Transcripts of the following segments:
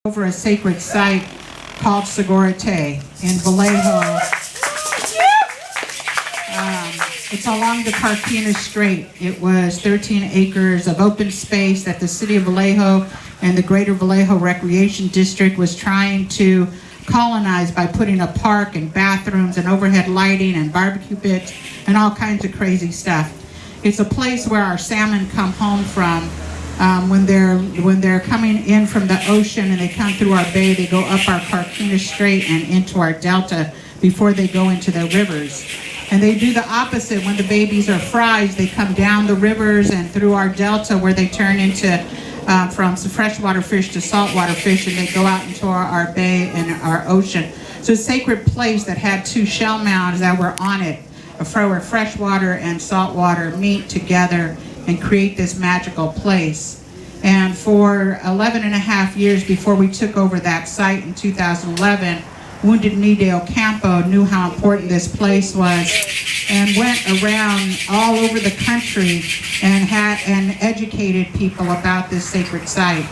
over a sacred site called SOGOREA'TE in Vallejo. It's along the Corinna Strait. It was 13 acres of open space that the city of Vallejo and the Greater Vallejo Recreation District was trying to colonize by putting a park and bathrooms and overhead lighting and barbecue pits and all kinds of crazy stuff. It's a place where our salmon come home from. When they're coming in from the ocean and they come through our bay, they go up our Corinna Strait and into our delta before they go into the rivers. And they do the opposite. When the babies are fries, they come down the rivers and through our delta where they turn into from freshwater fish to saltwater fish, and they go out into our bay and our ocean. So it's a sacred place that had two shell mounds that were on it, where freshwater and saltwater meet together and create this magical place. And for 11.5 years before we took over that site in 2011, Wounded Knee de Ocampo knew how important this place was and went around all over the country and educated people about this sacred site.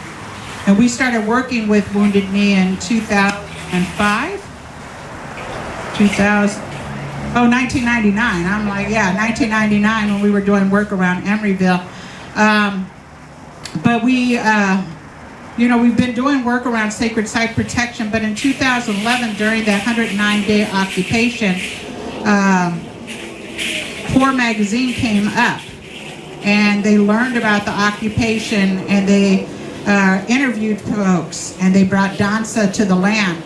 And we started working with Wounded Knee in 2005? 1999. I'm like, yeah, 1999 when we were doing work around Emeryville. But we, we've been doing work around sacred site protection, but in 2011, during that 109-day occupation, Poor magazine came up, and they learned about the occupation, and they interviewed folks, and they brought danza to the land.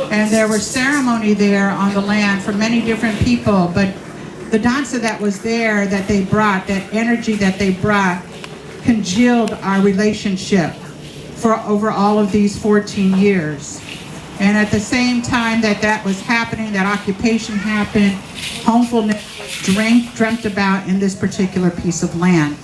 And there was ceremony there on the land for many different people, but the danza that was there, that they brought, that energy that they brought, congealed our relationship for over all of these 14 years. And at the same time that that was happening, that occupation happened, homefulness dreamt about in this particular piece of land.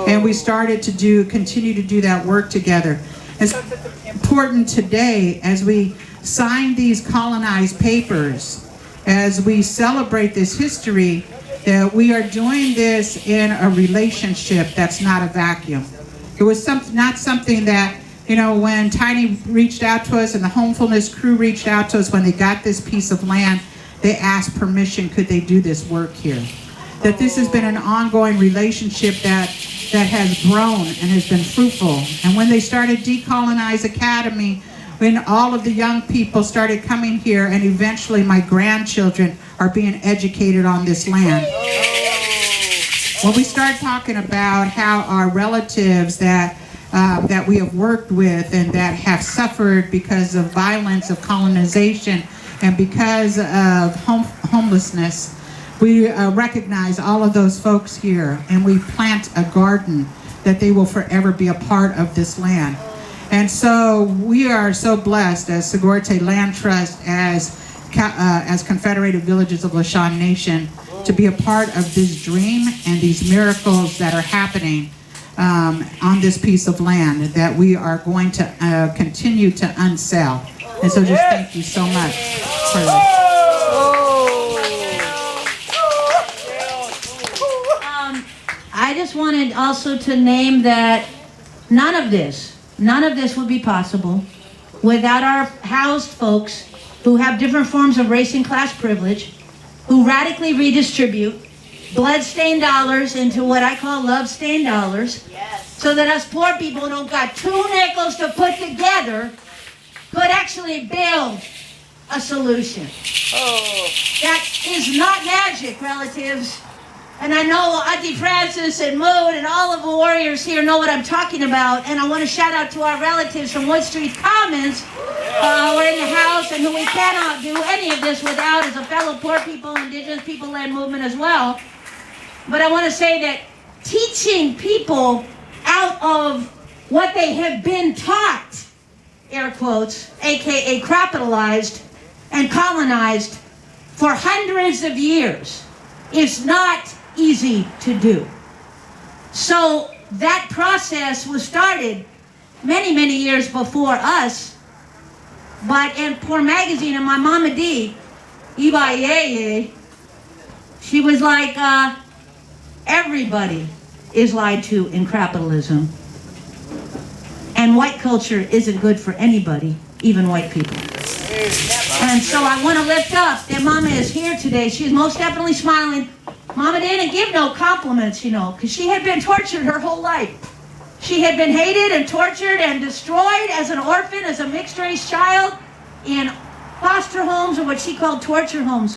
And we started to continue to do that work together. And so it's important today as we sign these colonized papers, as we celebrate this history, that we are doing this in a relationship that's not a vacuum. It was not something that, when Tiny reached out to us and the Homefulness crew reached out to us when they got this piece of land, they asked permission, could they do this work here? That this has been an ongoing relationship that has grown and has been fruitful. And when they started Decolonize Academy, when all of the young people started coming here, and eventually my grandchildren are being educated on this land. When we start talking about how our relatives that we have worked with and that have suffered because of violence of colonization and because of homelessness, we recognize all of those folks here, and we plant a garden that they will forever be a part of this land. And so we are so blessed as SOGOREA'TE Land Trust, as Confederated Villages of Lashawn Nation, to be a part of this dream and these miracles that are happening on this piece of land that we are going to continue to unsell. And so just thank you so much for that. I just wanted also to name that none of this would be possible without our housed folks who have different forms of race and class privilege, who radically redistribute blood-stained dollars into what I call love-stained dollars, so that us poor people who don't got 2 nickels to put together could actually build a solution. That is not magic, relatives. And I know Auntie Francis and Moon and all of the warriors here know what I'm talking about. And I want to shout out to our relatives from Wood Street Commons who are in the house and who we cannot do any of this without as a fellow poor people, indigenous people land movement as well. But I want to say that teaching people out of what they have been taught, air quotes, aka capitalized and colonized for hundreds of years, is not easy to do. So that process was started many, many years before us. But in Poor Magazine and my Mama D, Iba Yeye, she was like, everybody is lied to in capitalism. And white culture isn't good for anybody, even white people. And so I want to lift up that Mama is here today. She's most definitely smiling. Mama didn't give no compliments, you know, because she had been tortured her whole life. She had been hated and tortured and destroyed as an orphan, as a mixed-race child, in foster homes or what she called torture homes.